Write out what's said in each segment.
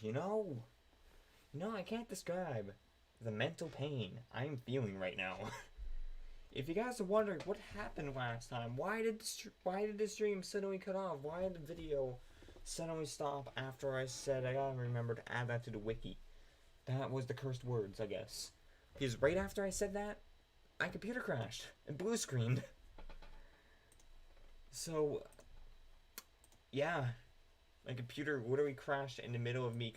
you know? I can't describe the mental pain I'm feeling right now. If you guys are wondering what happened last time, why did the stream suddenly cut off? Why did the video suddenly stop after I said I gotta remember to add that to the wiki? That was the cursed words, I guess. Because right after I said that, my computer crashed and blue screened. So, yeah, my computer literally crashed in the middle of me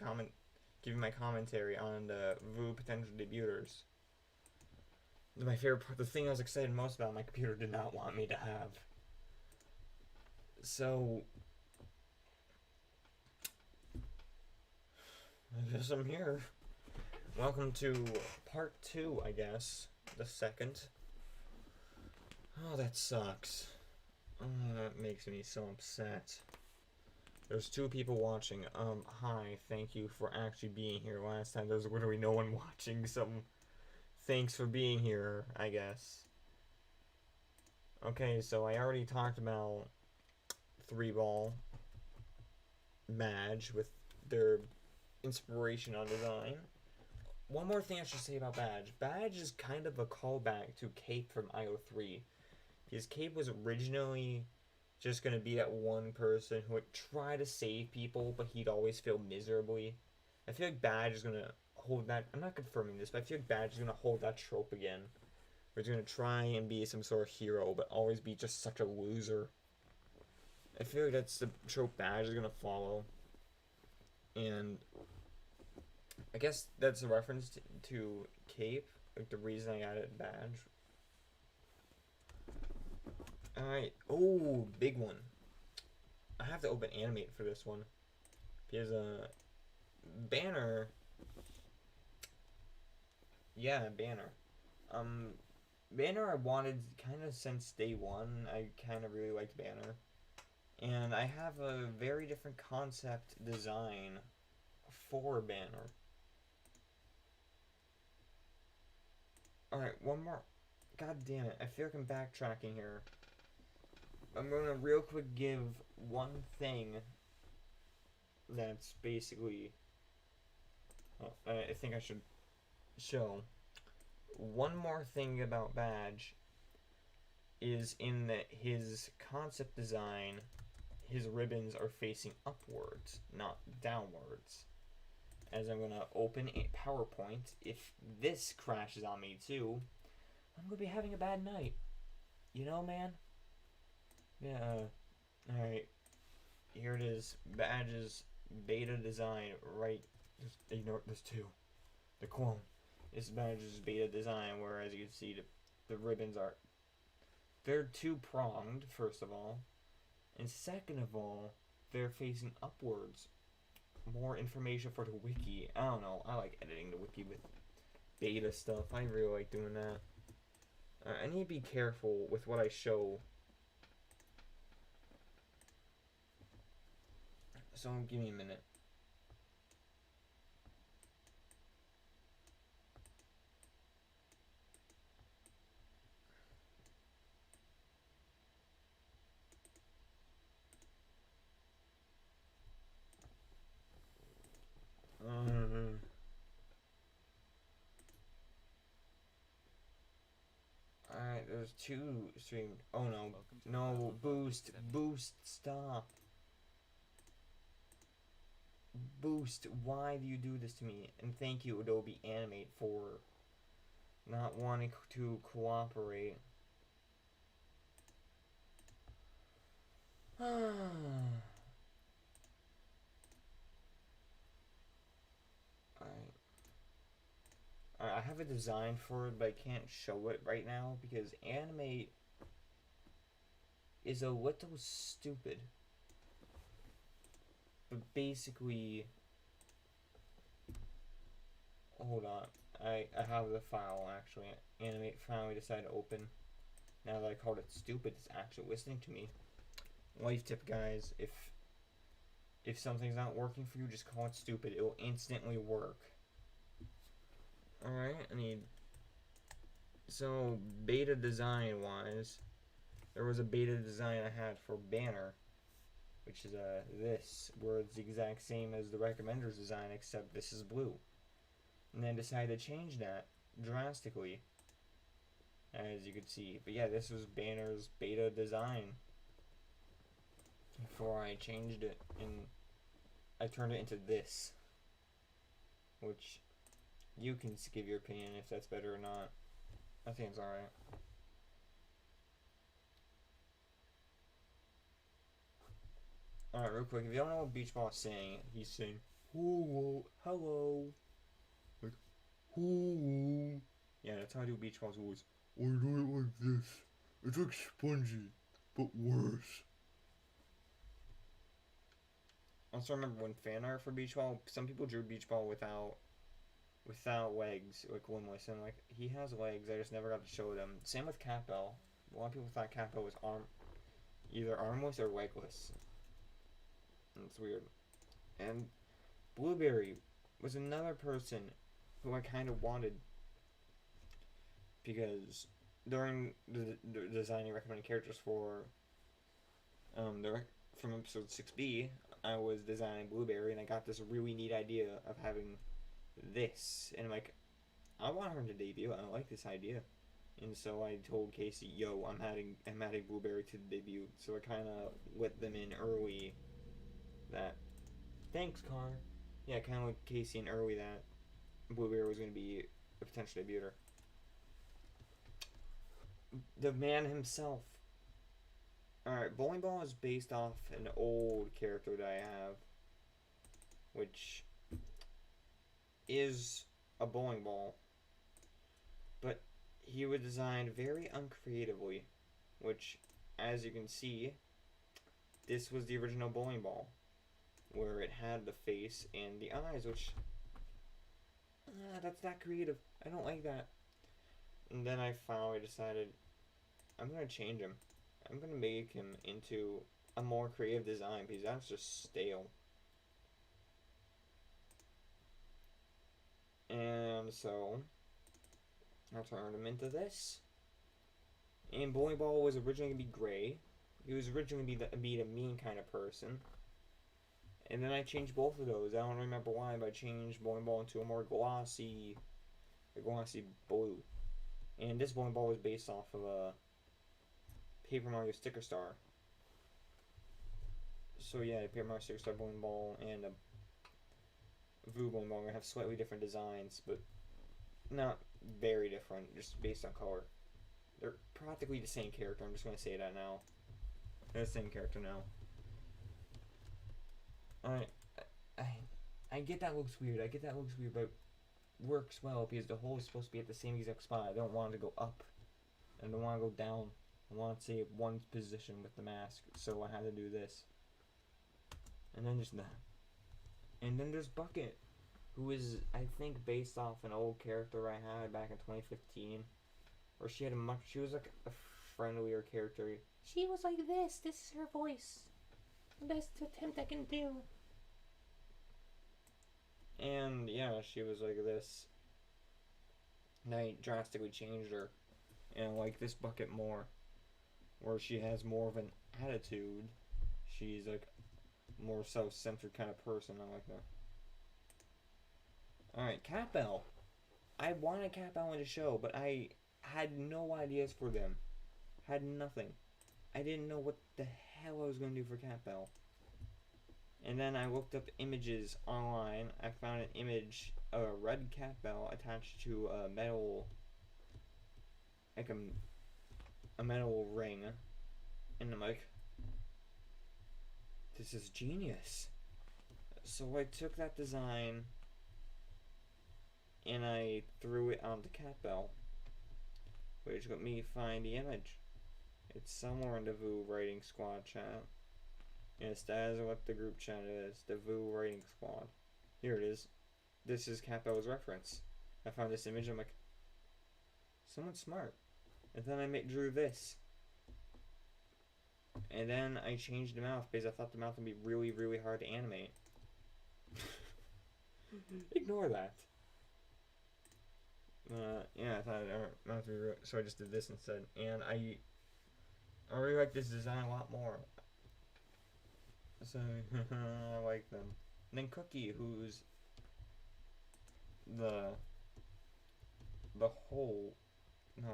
giving my commentary on the VOO potential debuters. My favorite part, the thing I was excited most about, my computer did not want me to have. So, I guess I'm here. Welcome to part 2, I guess. The second. Oh, that sucks. Oh, that makes me so upset. There's 2 people watching. Hi, thank you for actually being here. Last time there was literally no one watching, so thanks for being here, I guess. Okay, so I already talked about 3-ball badge with their inspiration on design. One more thing I should say about badge. Badge is kind of a callback to Cape from IO3. Because Cape was originally just going to be that one person who would try to save people, but he'd always fail miserably. I feel like Badge is going to hold that. I'm not confirming this, but I feel like Badge is going to hold that trope again. Where he's going to try and be some sort of hero, but always be just such a loser. I feel like that's the trope Badge is going to follow. And I guess that's a reference to Cape, like the reason I added Badge. Alright, oh, big one. I have to open animate for this one. Because, Banner. Yeah, Banner. Banner I wanted kind of since day one. I kind of really liked Banner. And I have a very different concept design for Banner. Alright, one more. God damn it, I feel like I'm backtracking here. I'm gonna real quick give one thing that's basically. Oh, I think I should show. One more thing about Badge is in that his concept design, his ribbons are facing upwards, not downwards. As I'm gonna open a PowerPoint, if this crashes on me too, I'm gonna be having a bad night. You know, man? Yeah, alright. Here it is. Badge's beta design, right? Just ignore, there's 2. The clone. This is Badge's beta design, where as you can see, the ribbons are. They're 2-pronged, first of all. And second of all, they're facing upwards. More information for the wiki. I don't know. I like editing the wiki with beta stuff. I really like doing that. I need to be careful with what I show. So give me a minute. Alright, there's 2 streamed. Oh no. No, boost. Boost, stop. Boost, why do you do this to me? And thank you, Adobe Animate, for not wanting to cooperate. Alright. I have a design for it, but I can't show it right now because Animate is a little stupid. But basically, hold on. I have the file actually. Animate finally decided to open. Now that I called it stupid, it's actually listening to me. Life tip, guys: if something's not working for you, just call it stupid. It will instantly work. Alright, I need. So, beta design wise, there was a beta design I had for Banner. which is this, where it's the exact same as the Recommender's design, except this is blue. And then decided to change that drastically, as you can see. But yeah, this was Banner's beta design before I changed it, and I turned it into this, which you can give your opinion if that's better or not. I think it's alright. Alright, real quick, if you don't know what Beach Ball is saying, he's saying, "Hello, hello." Like, "Hello." Yeah, that's how I do Beach Ball's voice. I do it like this. It's like spongy, but worse. Also, remember when fan art for Beach Ball, some people drew Beach Ball without legs, like limbless, and like he has legs. I just never got to show them. Same with Cat Bell. A lot of people thought Cat Bell was either armless or legless. It's weird. And Blueberry was another person who I kind of wanted, because during the designing recommended characters for from episode 6B, I was designing Blueberry, and I got this really neat idea of having this, and I'm like, I want her to debut. I like this idea, and so I told Casey, "Yo, I'm adding Blueberry to the debut." So I kind of let them in early. That, thanks, Car. Yeah, kind of let Casey in early that Blueberry was going to be a potential debuter. The man himself. Alright, Bowling Ball is based off an old character that I have, which is a bowling ball, but he was designed very uncreatively, which, as you can see, this was the original bowling ball, where it had the face and the eyes, which, that's not creative. I don't like that. And then I finally decided, I'm going to change him. I'm going to make him into a more creative design, because that's just stale. And so I turned him into this. And Bowling Ball was originally going to be gray. He was originally going to be the mean kind of person. And then I changed both of those. I don't remember why, but I changed Bowling Ball into a more glossy blue. And this Bowling Ball was based off of a Paper Mario Sticker Star. So yeah, Paper Mario Sticker Star Bowling Ball and a VOO Bowling Ball are going to have slightly different designs, but not very different, just based on color. They're practically the same character. I'm just going to say that now. They're the same character now. I get that looks weird. But works well because the hole is supposed to be at the same exact spot. I don't want it to go up. I don't want to go down. I want to stay at one position with the mask. So I had to do this. And then just that. And then there's Bucket, who is, I think, based off an old character I had back in 2015. Where she was like a friendlier character. She was like this. This is her voice. Best attempt I can do. And yeah, she was like this. And I drastically changed her. And I like this Bucket more. Where she has more of an attitude. She's like more self-centered kind of person. I like that. Alright, Cat Bell. I wanted Cat Bell in the show, but I had no ideas for them. Had nothing. I didn't know what the hell I was going to do for Cat Bell. And then I looked up images online. I found an image of a red Cat Bell attached to a metal, like a metal ring. And I'm like, this is genius. So I took that design and I threw it onto Cat Bell, which let me find the image. It's somewhere in the VOO Writing Squad chat. Yes, that is what the group chat is. The VOO Writing Squad. Here it is. This is Cat Bell's reference. I found this image. I'm like, someone's smart. And then I drew this. And then I changed the mouth because I thought the mouth would be really, really hard to animate. Ignore that. Yeah, I thought it mouth would be real, so I just did this instead. And I really like this design a lot more. So I like them. And then Cookie, who's the the whole no,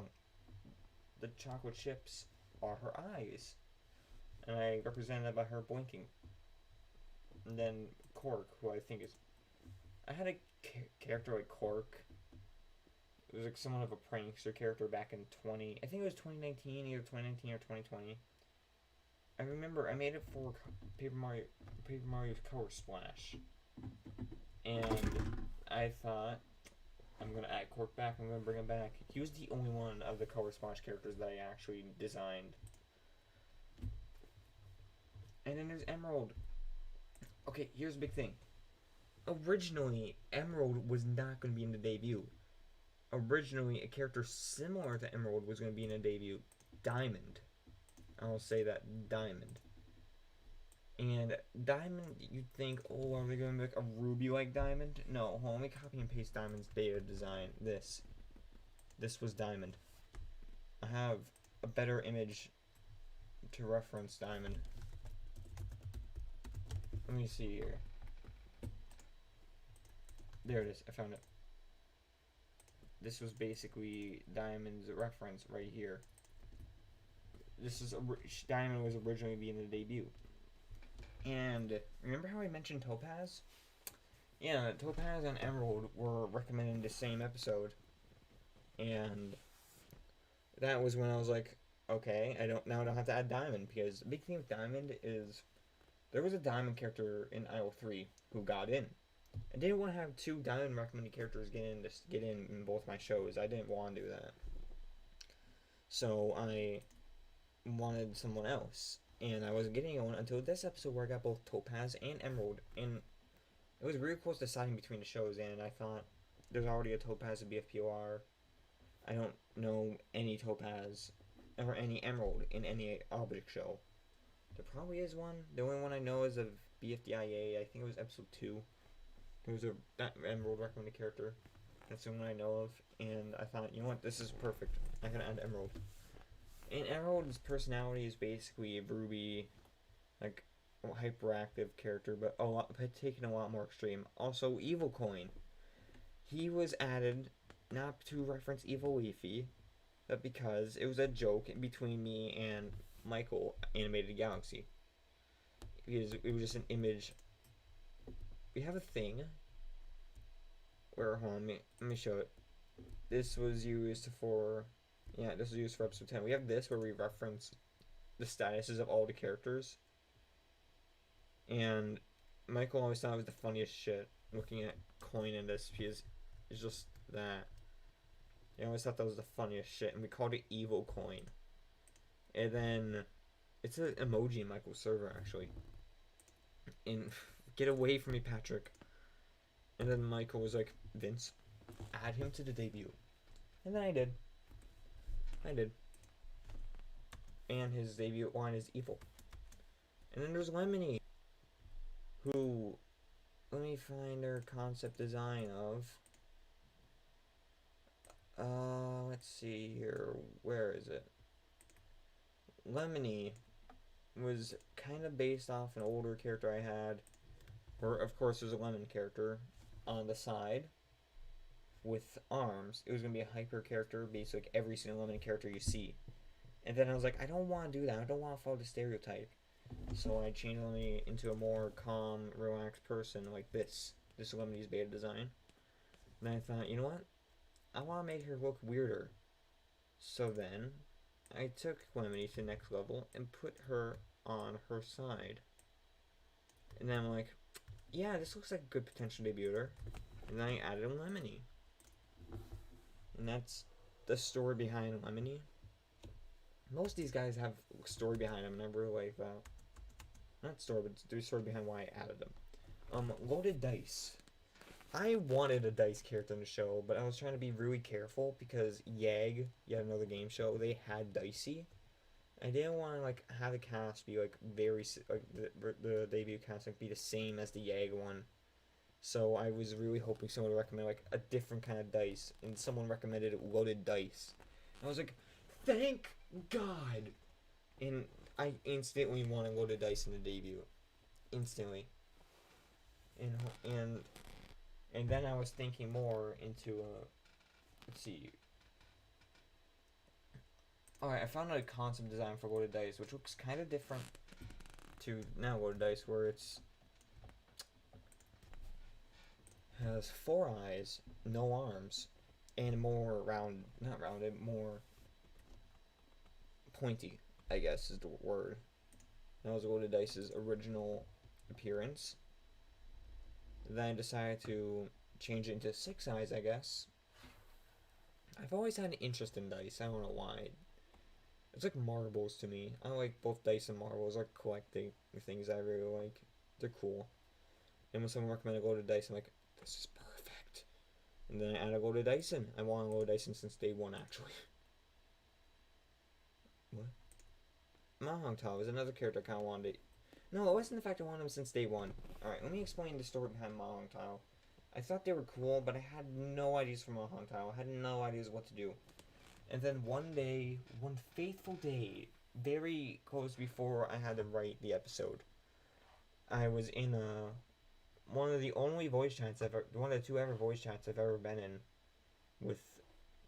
the chocolate chips are her eyes, and I represented that by her blinking. And then Cork, who I think is I had a character like Cork. It was like somewhat of a prankster character back in 20. I think it was 2019, either 2019 or 2020. I remember I made it for Paper Mario's Color Splash, and I thought I'm gonna add Cork back. I'm gonna bring him back. He was the only one of the Color Splash characters that I actually designed. And then there's Emerald. Okay, here's the big thing. Originally, Emerald was not going to be in the debut. Originally, a character similar to Emerald was going to be in a debut. Diamond. I'll say that. Diamond. And Diamond, you'd think, oh, are they going to make a Ruby like Diamond? No, let me copy and paste Diamond's beta design. This was Diamond. I have a better image to reference Diamond. Let me see here. There it is. I found it. This was basically Diamond's reference right here. This is Diamond was originally being the debut. And remember how I mentioned Topaz? Yeah, Topaz and Emerald were recommended in the same episode. And that was when I was like, okay, I don't have to add Diamond, because the big thing with Diamond is there was a Diamond character in IO3 who got in. I didn't want to have two Diamond recommended characters get in both my shows. I didn't want to do that. So I wanted someone else. And I wasn't getting one until this episode where I got both Topaz and Emerald. And it was really close deciding between the shows, and I thought there's already a Topaz in BFPOR. I don't know any Topaz or any Emerald in any object show. There probably is one. The only one I know is of BFDIA. I think it was episode 2. There was a Emerald recommended character. That's the one I know of. And I thought, you know what, this is perfect. I can add Emerald. And Emerald's personality is basically a Ruby, like, hyperactive character, but taken a lot more extreme. Also, Evil Coin. He was added not to reference Evil Leafy, but because it was a joke between me and Michael, Animated Galaxy. Because it was just an image. We have a thing where, hold on, let me show it. This was used for episode 10. We have this where we reference the statuses of all the characters. And Michael always thought it was the funniest shit looking at Coin in this, because it's just that. He always thought that was the funniest shit, and we called it Evil Coin. And then it's an emoji in Michael's server, actually. And get away from me, Patrick. And then Michael was like, Vince, add him to the debut. And then I did. And his debut line is evil. And then there's Lemony, who, let me find their concept design of, let's see here, where is it? Lemony was kind of based off an older character I had, where of course there's a lemon character on the side with arms. It was going to be a hyper character based like every single lemon character you see. And then I was like, I don't want to do that. I don't want to follow the stereotype. So I changed Lemony into a more calm, relaxed person like this. This Lemony's beta design. And I thought, you know what? I want to make her look weirder. So then I took Lemony to the next level and put her on her side. And then I'm like, yeah, this looks like a good potential debuter. And then I added Lemony. And that's the story behind Lemony. Most of these guys have a story behind them, and I really like that. Not story, but the story behind why I added them. Loaded Dice. I wanted a Dice character in the show, but I was trying to be really careful because YAG, yet another game show, they had Dicey. I didn't want to like have the cast be like very like the debut cast like be the same as the YAG one. So I was really hoping someone would recommend like a different kind of dice, and someone recommended Loaded Dice. I was like, thank God! And I instantly wanted Loaded Dice in the debut. instantly. And and and then I was thinking more into let's see. Alright, I found a concept design for loaded dice, which looks kind of different to now loaded dice, where it's has 4 eyes, no arms, and more not rounded, more pointy, I guess is the word. That was loaded dice's original appearance. Then I decided to change it into 6 eyes, I guess. I've always had an interest in dice. I don't know why. It's like marbles to me. I like both dice and marbles. I like collecting things I really like. They're cool. And when someone recommended loaded dice, I'm like, this is perfect. And then I added loaded dice in. I wanted loaded dice in since day one, actually. What? Mahong Tao is another character I kind of wanted to... No, it wasn't the fact I wanted him since day one. Alright, let me explain the story behind Mahong Tao. I thought they were cool, but I had no ideas for Mahong Tao. I had no ideas what to do. And then one day, one fateful day, very close before I had to write the episode, I was in one of the only voice chats one of the 2 ever voice chats I've ever been in, with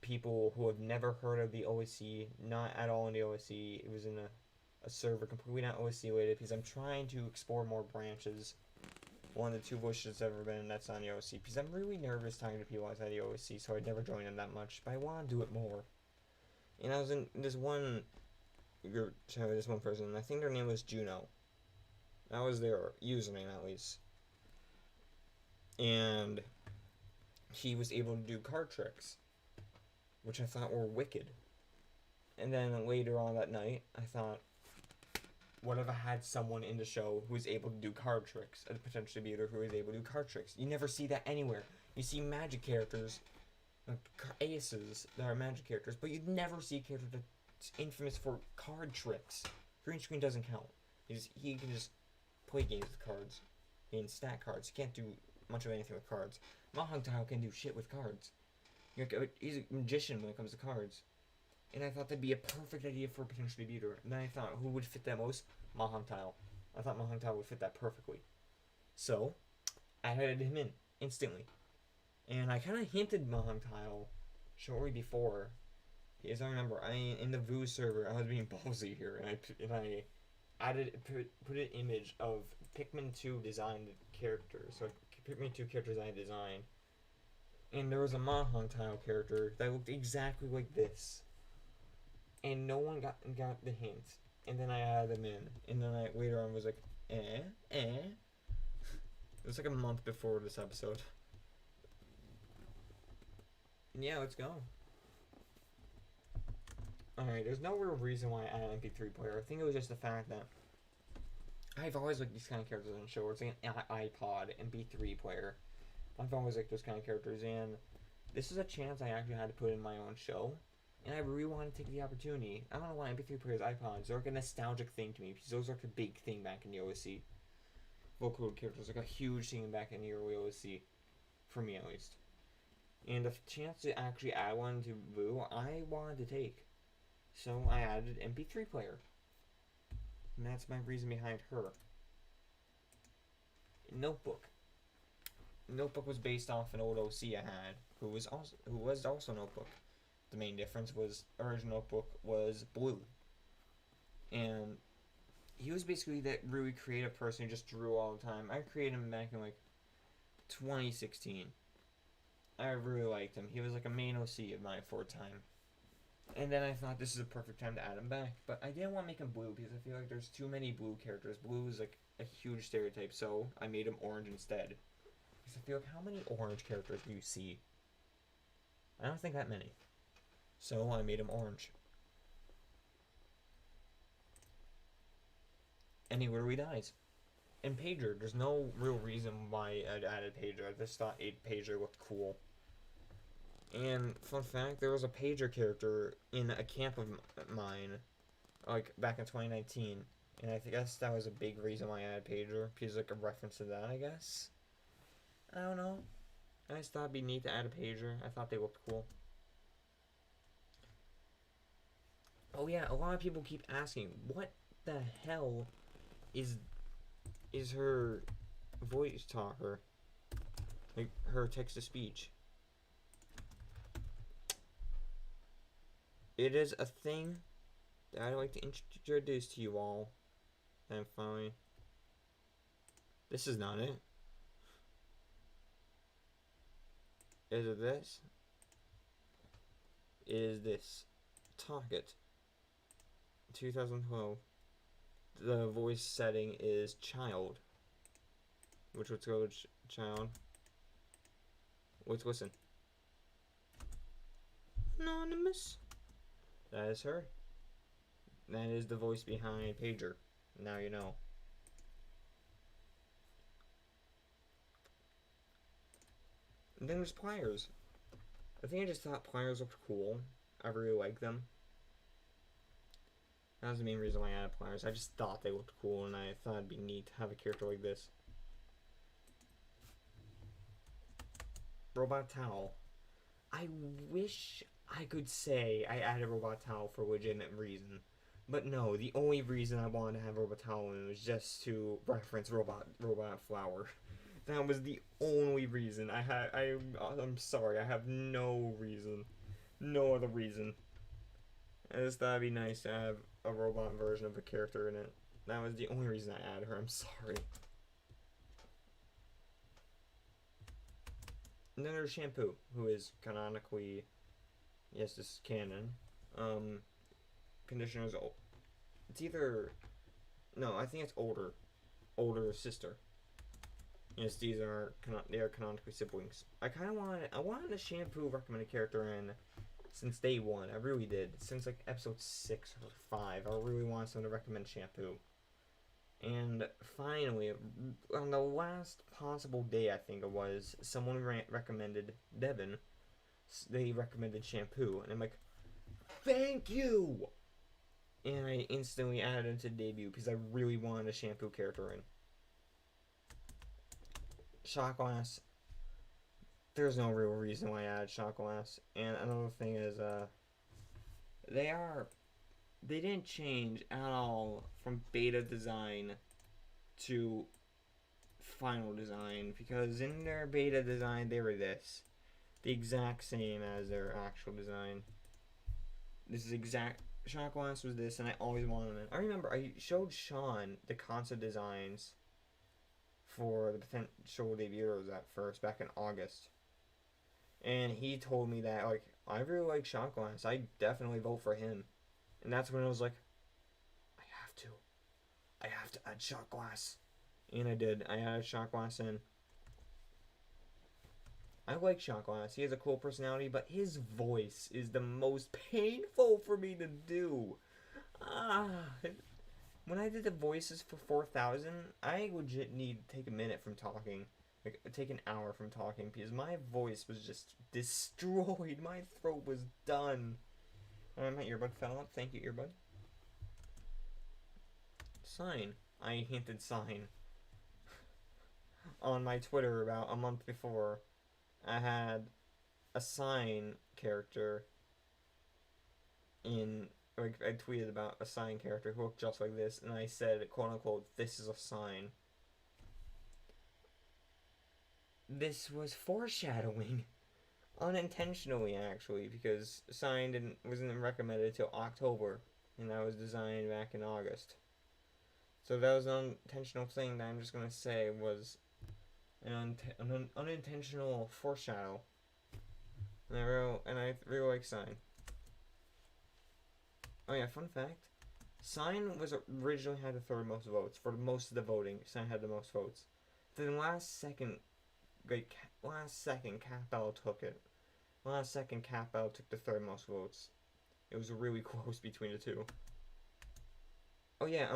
people who have never heard of the OSC, not at all in the OSC. It was in a server completely not OSC related, because I'm trying to explore more branches. One of the 2 voice chats I've ever been in that's on the OSC, because I'm really nervous talking to people outside the OSC, so I'd never join them that much, but I want to do it more. And I was in this one group chat with this one person, I think their name was Juno. That was their username, at least. And he was able to do card tricks, which I thought were wicked. And then later on that night, I thought, what if I had someone in the show who was able to do card tricks? A potential debater who was able to do card tricks. You never see that anywhere. You see magic characters, aces that are magic characters, but you'd never see a character that's infamous for card tricks. Green screen doesn't count. He can just play games with cards. He can stack cards. He can't do much of anything with cards. Mahong Tao can do shit with cards. He's a magician when it comes to cards. And I thought that'd be a perfect idea for a potential debuter. And then I thought, who would fit that most? Mahong Tao. I thought Mahong Tao would fit that perfectly. So, I added him in instantly. And I kind of hinted Mahong Tao shortly before. As I remember, in the VOO server, I was being ballsy here, and I added put an image of Pikmin 2 designed characters. So Pikmin 2 characters I designed, and there was a Mahong Tao character that looked exactly like this, and no one got the hint. And then I added them in, and then I later on was like, It was like a month before this episode. Yeah, let's go. Alright, there's no real reason why I added an MP3 player. I think it was just the fact that I've always liked these kind of characters on the show, where it's like an iPod, MP3 player. I've always liked those kind of characters, and this is a chance I actually had to put in my own show, and I really want to take the opportunity. I don't know why MP3 players, iPods, they're like a nostalgic thing to me, because those are like a big thing back in the OSC. Vocal characters, like a huge thing back in the early OSC, for me at least. And the chance to actually add one to VOO, I wanted to take. So I added MP3 player. And that's my reason behind her. Notebook. Notebook was based off an old OC I had, who was also Notebook. The main difference was original Notebook was blue. And he was basically that really creative person who just drew all the time. I created him back in like 2016. I really liked him. He was like a main OC of mine for a time. And then I thought this is a perfect time to add him back. But I didn't want to make him blue because I feel like there's too many blue characters. Blue is like a huge stereotype, so I made him orange instead. Because I feel like, how many orange characters do you see? I don't think that many. So I made him orange. And he literally dies. And Pager, there's no real reason why I'd added Pager. I just thought Pager looked cool. And fun fact, there was a Pager character in a camp of mine, like back in 2019, and I guess that was a big reason why I added Pager, because like a reference to that, I guess. I don't know. I just thought it'd be neat to add a Pager. I thought they looked cool. Oh yeah, a lot of people keep asking, what the hell is is her voice talker. Like, her text-to-speech. It is a thing that I'd like to introduce to you all. And finally, this is not it. Is it this? Is this Target 2012? The voice setting is child. Which would go child. Let's listen. Anonymous. That is her. That is the voice behind Pager. Now you know. And then there's pliers. I think I just thought pliers looked cool. I really like them. That was the main reason why I added pliers. I just thought they looked cool, and I thought it'd be neat to have a character like this. Robot towel. I wish I could say I added robot towel for a legitimate reason. But no, the only reason I wanted to have robot towel in was just to reference robot flower. That was the only reason. I'm sorry, I have no reason. No other reason. I just thought it'd be nice to have a robot version of a character in it. That was the only reason I added her. I'm sorry. And then there's Shampoo, who is canonically, yes, this is canon. Conditioner's old. It's either, no, I think it's older sister. Yes, they are canonically siblings. I wanted a Shampoo recommended character in since day one. I really did. Since like episode 6 or 5, I really wanted someone to recommend Shampoo. And finally, on the last possible day, I think it was, someone recommended Devin. They recommended Shampoo, and I'm like, thank you! And I instantly added him to debut because I really wanted a Shampoo character in. Shot Glass. There's no real reason why I added Shot Glass. And another thing is, they didn't change at all from beta design to final design, because in their beta design they were the exact same as their actual design. This is exact. Shot Glass was this, and I always wanted them in. I remember I showed Sean the concept designs for the potential debuters at first back in August, and he told me that, like, I really like Shot Glass. I definitely vote for him. And that's when I was like, I have to add Shot Glass. And I did. I added Shot Glass in. I like Shot Glass. He has a cool personality, but his voice is the most painful for me to do. When I did the voices for 4000, I legit need to take a minute from talking. Like, take an hour from talking, because my voice was just destroyed. My throat was done. My earbud fell out. Thank you, earbud. Sign. I hinted sign. On my Twitter about a month before, I had a sign character in, like, I tweeted about a sign character who looked just like this, and I said, quote unquote, this is a sign. This was foreshadowing. Unintentionally, actually, because sign wasn't recommended till October, and that was designed back in August. So that was an unintentional thing that I'm just gonna say was an unintentional foreshadow. And I really like sign. Oh yeah, fun fact. Sign was originally had the third most votes. For most of the voting, Sign had the most votes. Then last second, Capel took it. Last second, Capel took the third most votes. It was really close between the two. Oh yeah,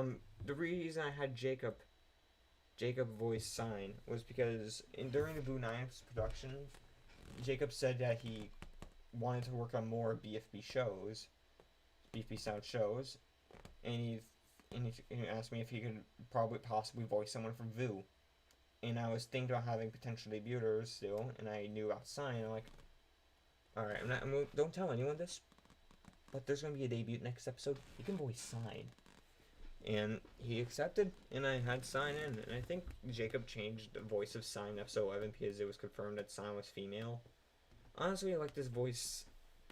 the reason I had Jacob voice Sign was because during the VOO 9's production, Jacob said that he wanted to work on more BFB shows, BFB sound shows, and he asked me if he could possibly voice someone from VOO. And I was thinking about having potential debuters still, and I knew about Sign. I'm like, alright, don't tell anyone this, but there's gonna be a debut next episode. You can voice Sign. And he accepted, and I had Sign in. And I think Jacob changed the voice of Sign episode 11 because it was confirmed that Sign was female. Honestly, I like this voice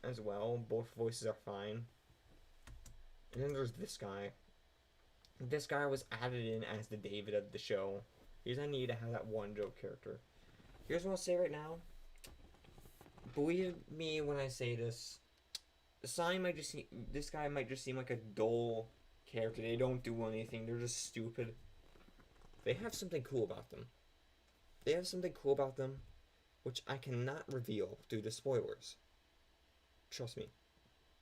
as well. Both voices are fine. And then there's this guy. This guy was added in as the David of the show. Because I need to have that one joke character. Here's what I'll say right now. Believe me when I say this. This guy might just seem like a dull character. They don't do anything. They're just stupid. They have something cool about them. They have something cool about them, which I cannot reveal due to spoilers. Trust me.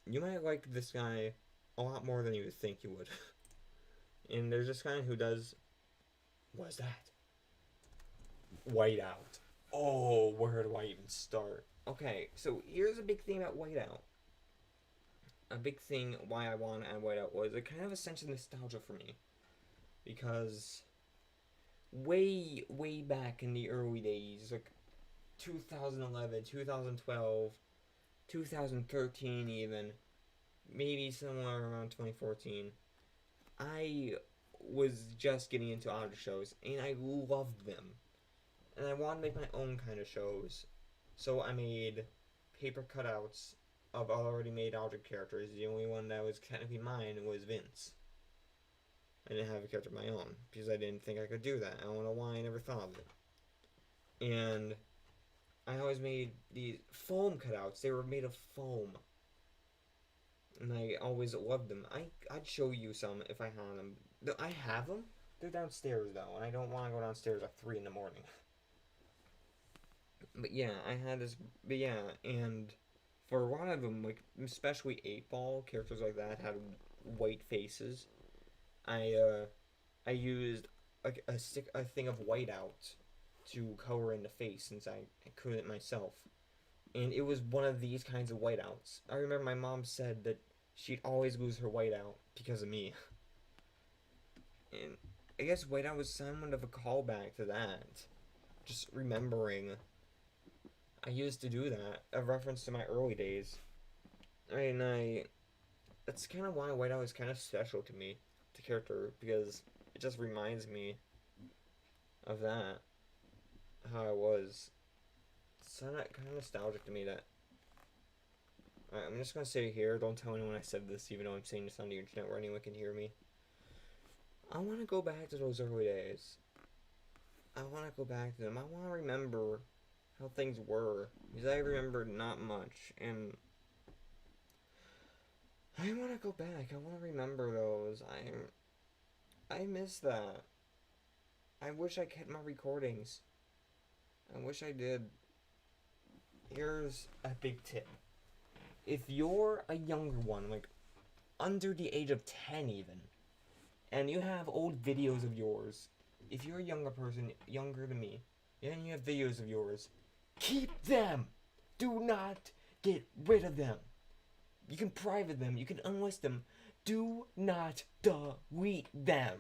You might like this guy a lot more than you would think you would. And there's this guy who does... What is that? Whiteout. Oh, where do I even start? Okay, so here's a big thing about Whiteout. A big thing why I want to add Whiteout was a kind of a sense of nostalgia for me. Because way back in the early days, like 2011, 2012, 2013 even, maybe somewhere around 2014, I was just getting into object shows, and I loved them. And I wanted to make my own kind of shows. So I made paper cutouts of already made object characters. The only one that was technically mine was Vince. I didn't have a character of my own, because I didn't think I could do that. I don't know why I never thought of it. And I always made these foam cutouts. They were made of foam. And I always loved them. I'd show you some if I had them. I have them. They're downstairs, though, and I don't want to go downstairs at 3 in the morning. But yeah, I had this... But yeah, and for a lot of them, like, especially 8-Ball, characters like that had white faces. I used a thing of whiteout to color in the face since I couldn't myself. And it was one of these kinds of whiteouts. I remember my mom said that she'd always lose her whiteout because of me. And I guess whiteout was somewhat of a callback to that. Just remembering I used to do that, a reference to my early days. That's kind of why whiteout is kind of special to me, the character, because it just reminds me of that, how I was. It's kind of nostalgic to me that... Alright, I'm just gonna say here, don't tell anyone I said this, even though I'm saying this on the internet where anyone can hear me. I want to go back to those early days. I want to go back to them. I want to remember how things were, because I remember not much, and I want to go back. I want to remember those. I miss that. I wish I kept my recordings. I wish I did. Here's a big tip. If you're a younger one, like under the age of 10 even, and you have old videos of yours, if you're a younger person, younger than me, and you have videos of yours, keep them! Do not get rid of them. You can private them, you can unlist them. Do not delete them.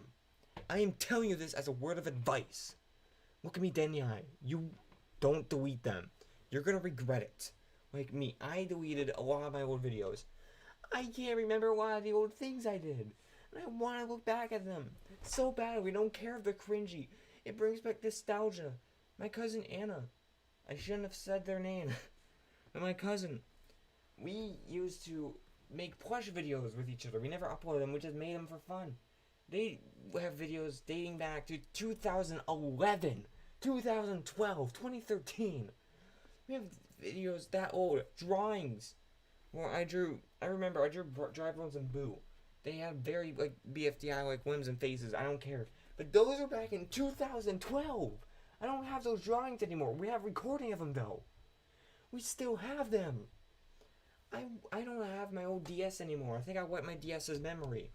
I am telling you this as a word of advice. Look at me dead in the eye. You don't delete them. You're gonna regret it. Like me, I deleted a lot of my old videos. I can't remember a lot of the old things I did. And I want to look back at them so bad. We don't care if they're cringy. It brings back nostalgia. My cousin Anna. I shouldn't have said their name. But my cousin. We used to make plush videos with each other. We never uploaded them. We just made them for fun. They have videos dating back to 2011, 2012, 2013. We have videos that old. Drawings. Well, I remember I drew Dry Bones and Boo. They had very, like, BFDI, like, limbs and faces. I don't care. But those are back in 2012. I don't have those drawings anymore. We have recording of them, though. We still have them. I don't have my old DS anymore. I think I wiped my DS's memory.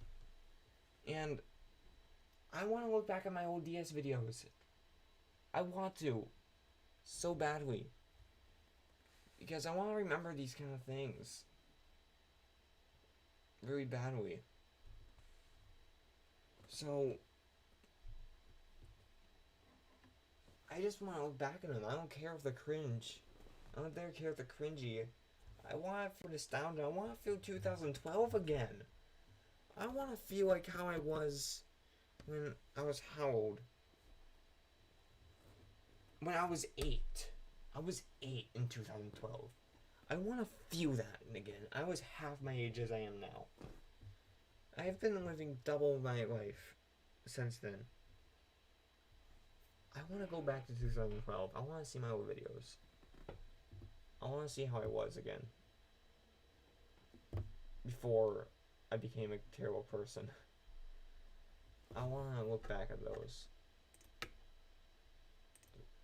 And I want to look back at my old DS videos. I want to. So badly. Because I want to remember these kind of things. Very badly. So, I just want to look back at them. I don't care if they're cringe. I don't care if they're cringy. I want it for nostalgia. I want to feel 2012 again. I want to feel like how I was when I was how old? When I was 8. I was 8 in 2012. I want to feel that again. I was half my age as I am now. I've been living double my life since then. I want to go back to 2012. I want to see my old videos. I want to see how I was again. Before I became a terrible person. I want to look back at those.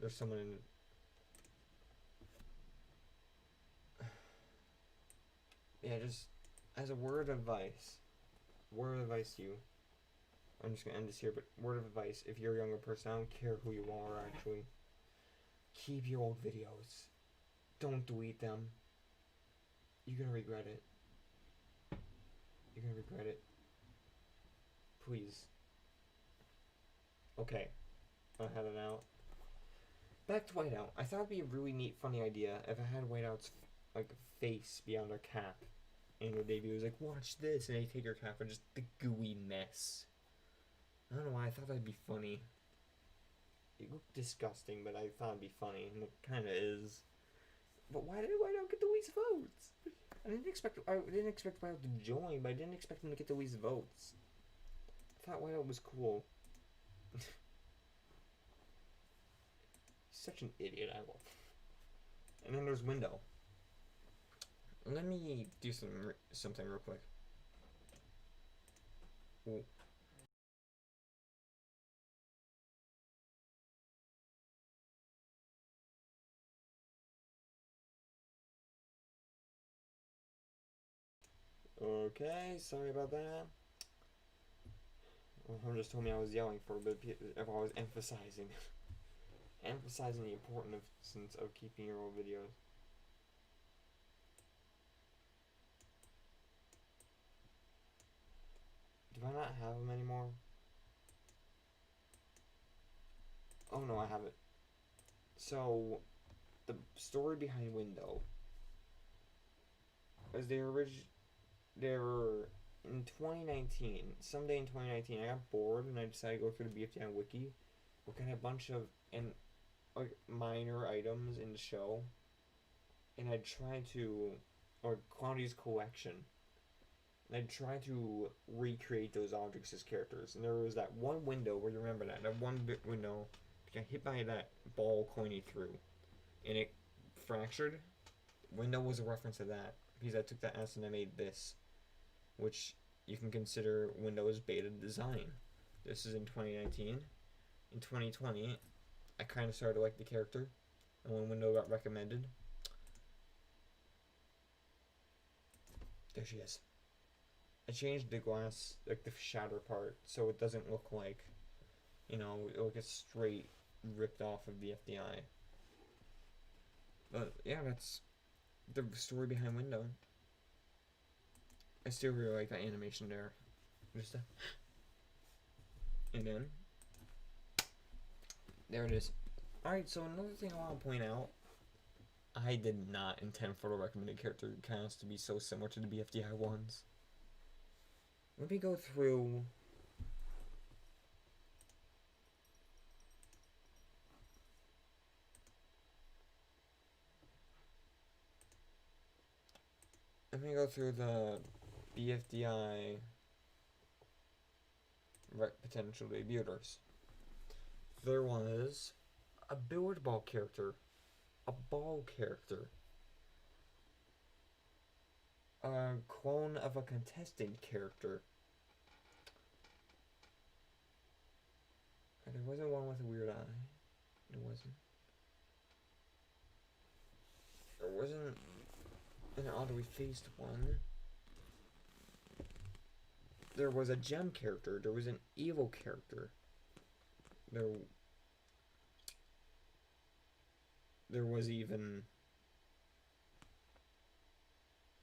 There's someone in... Yeah, just as a word of advice. Word of advice to you. I'm just going to end this here, but word of advice. If you're a younger person, I don't care who you are, actually. Keep your old videos. Don't delete them. You're going to regret it. You're going to regret it. Please. Okay. I'll head it out. Back to Whiteout. I thought it'd be a really neat, funny idea if I had Whiteout's like face be on their cap. And their debut was like, watch this, and they take your cap and just the gooey mess. I don't know why I thought that'd be funny. It looked disgusting, but I thought it'd be funny, and it kind of is. But why did Whiteout get the least votes? I didn't expect Whiteout to join, but I didn't expect him to get the least votes. I thought Whiteout was cool. Such an idiot, I love. And then there's Window. Let me do something real quick. Ooh. Okay, sorry about that. Well, just told me I was yelling for a bit if I was emphasizing emphasizing the importance of keeping your old videos. Do I not have them anymore? Oh no, I have it. So, the story behind Window is they were in 2019. Someday in 2019, I got bored and I decided to go through the BFTI wiki, look at a bunch of like minor items in the show, and I tried to, or Claudia's collection. And I tried to recreate those objects as characters. And there was that one window where you remember that one bit window got hit by that ball Coiny through, and it fractured. Window was a reference to that because I took that S and I made this, which you can consider Windows beta design. This is in 2019. In 2020, I kind of started to like the character, and when Window got recommended, there she is. I changed the glass, like the shatter part, so it doesn't look like, it gets straight ripped off of the FDI. But yeah, that's the story behind Window. I still really like that animation there. Just and then there it is. Alright, so another thing I want to point out, I did not intend for the recommended character counts to be so similar to the BFDI ones. Let me go through. Let me go through the BFDI potential debuters. There was a billiard ball character, a ball character, a clone of a contestant character. There wasn't one with a weird eye. There wasn't. There wasn't an oddly faced one. There was a gem character. There was an evil character. There was even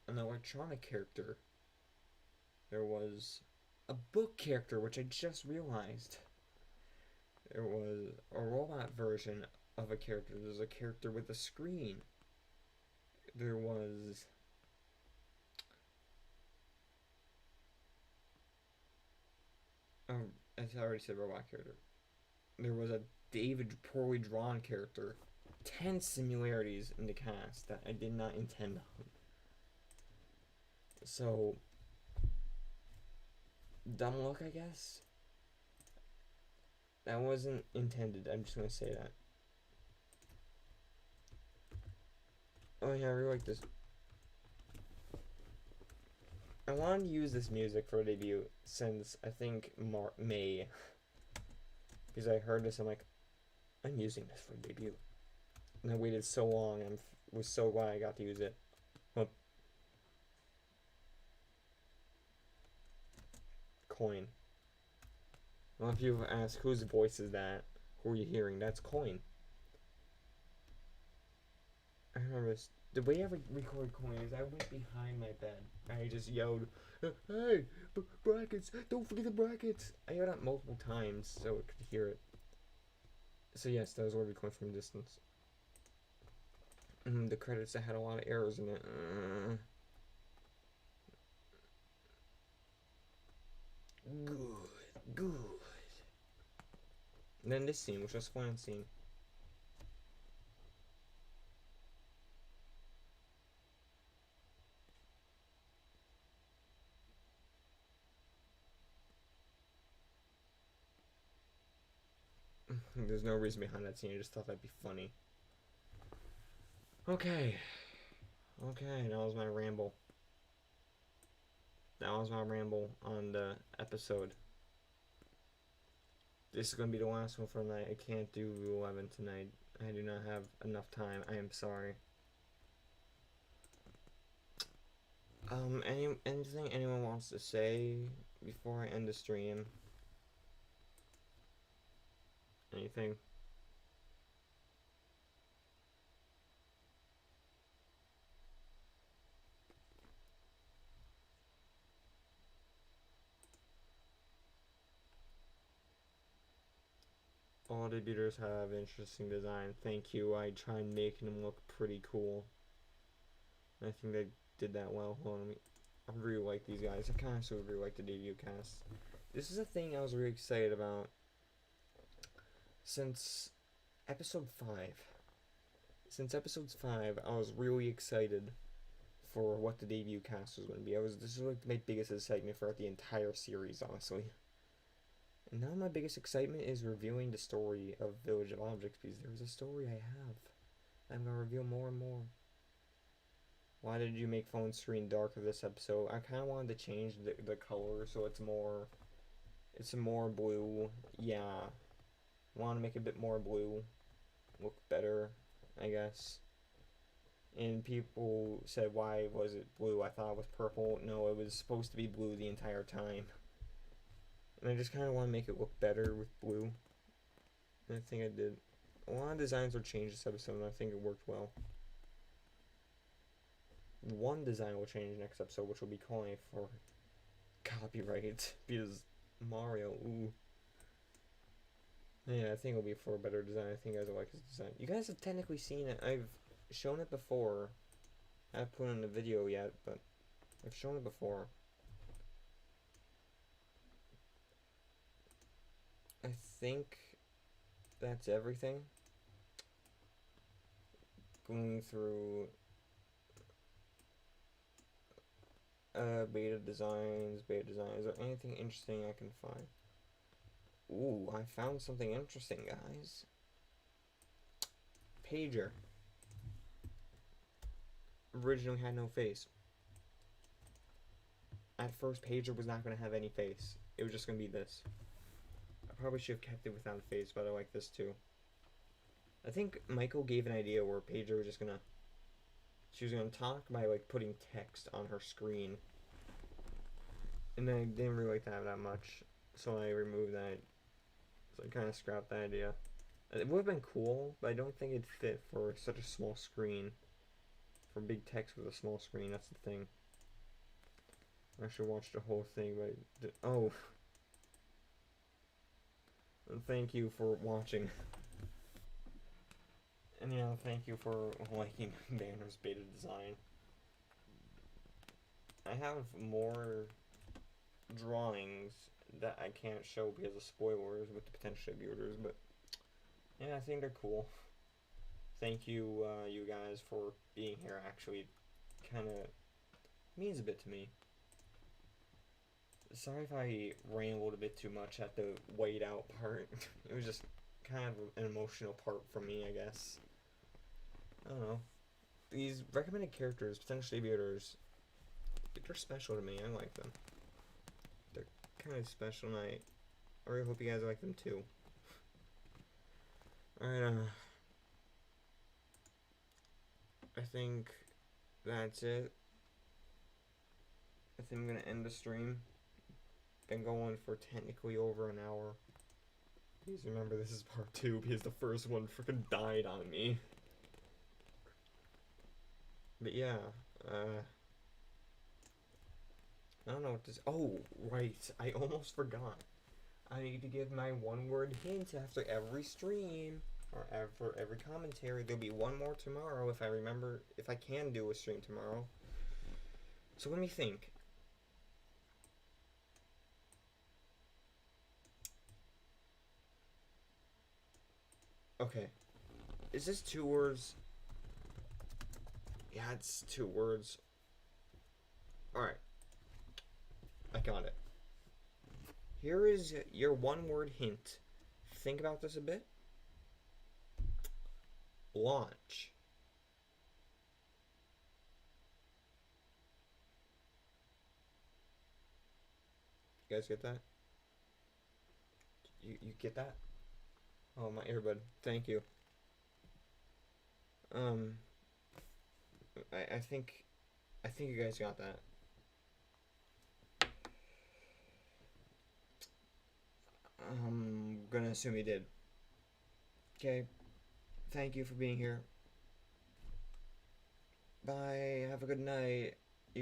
an electronic character. There was a book character, which I just realized. There was a robot version of a character. There's a character with a screen. There was I already said robot character. There was a David poorly drawn character. 10 similarities in the cast that I did not intend on. So, dumb look, I guess. That wasn't intended. I'm just gonna say that. Oh yeah, I really like this. I wanted to use this music for a debut since I think May, because I heard this. I'm like, I'm using this for a debut, and I waited so long. And I was so glad I got to use it. Well, Coin. Well, if you've asked whose voice is that, who are you hearing? That's Coin. I remember this. Did we ever record Coin? I went behind my bed and I just yelled, "Hey, brackets! Don't forget the brackets!" I yelled out multiple times so it could hear it. So yes, that was where we Coin from a distance. The credits that had a lot of errors in it. Good. And then this scene, which was a fun scene. There's no reason behind that scene. I just thought that'd be funny. Okay, that was my ramble. That was my ramble on the episode. This is gonna be the last one for tonight. I can't do 11 tonight. I do not have enough time. I am sorry. Anything anyone wants to say before I end the stream? Anything? All debuters have interesting design. Thank you. I tried making them look pretty cool. I think they did that well. Hold on, I really like these guys. I kind of really like the debut cast. This is a thing I was really excited about since episode 5. Since episode 5, I was really excited for what the debut cast was going to be. This was like my biggest excitement throughout the entire series, honestly. And now my biggest excitement is reviewing the story of Village of Objects, because there's a story I have that I'm going to reveal more and more. Why did you make phone screen darker this episode? I kind of wanted to change the color so it's more blue. Yeah. Want to make it a bit more blue. Look better, I guess. And people said, why was it blue? I thought it was purple. No, it was supposed to be blue the entire time. And I just kind of want to make it look better with blue. And I think I did. A lot of designs were changed this episode, and I think it worked well. One design will change next episode, which will be calling for copyright, because Mario, ooh. Yeah, I think it'll be for a better design. I think you guys will like his design. You guys have technically seen it. I've shown it before. I haven't put it in the video yet, but I've shown it before. I think that's everything. Going through beta designs. Is there anything interesting I can find? Ooh, I found something interesting, guys. Pager. Originally had no face. At first, Pager was not going to have any face. It was just going to be this. I probably should have kept it without a face, but I like this too. I think Michael gave an idea where Pager was just going to... She was going to talk by, like, putting text on her screen. And I didn't really like that much, so I removed that. So I kind of scrapped that idea. It would have been cool, but I don't think it'd fit for such a small screen. For big text with a small screen, that's the thing. I should watch the whole thing, but... Oh. Thank you for watching. And yeah, thank you for liking Banner's beta design. I have more drawings that I can't show because of spoilers with the potential viewers, but yeah, I think they're cool. Thank you, you guys, for being here. Actually, kind of means a bit to me. Sorry if I rambled a bit too much at the wait out part. It was just kind of an emotional part for me, I guess. I don't know. These recommended characters, potential debutators, they're special to me. I like them. They're kind of special, and I really hope you guys like them too. Alright, I think that's it. I think I'm gonna end the stream. Been going for technically over an hour. Please remember this is part 2 because the first one freaking died on me. But yeah, I don't know what to say. Oh, right, I almost forgot. I need to give my one-word hint after every stream, or after every commentary. There'll be one more tomorrow if I remember, if I can do a stream tomorrow. So let me think. Okay. Is this 2 words? Yeah, it's 2 words. Alright. I got it. Here is your one-word hint. Think about this a bit. Launch. You guys get that? You get that? Oh, my earbud. Thank you. I think you guys got that. I'm gonna assume you did. Okay. Thank you for being here. Bye. Have a good night.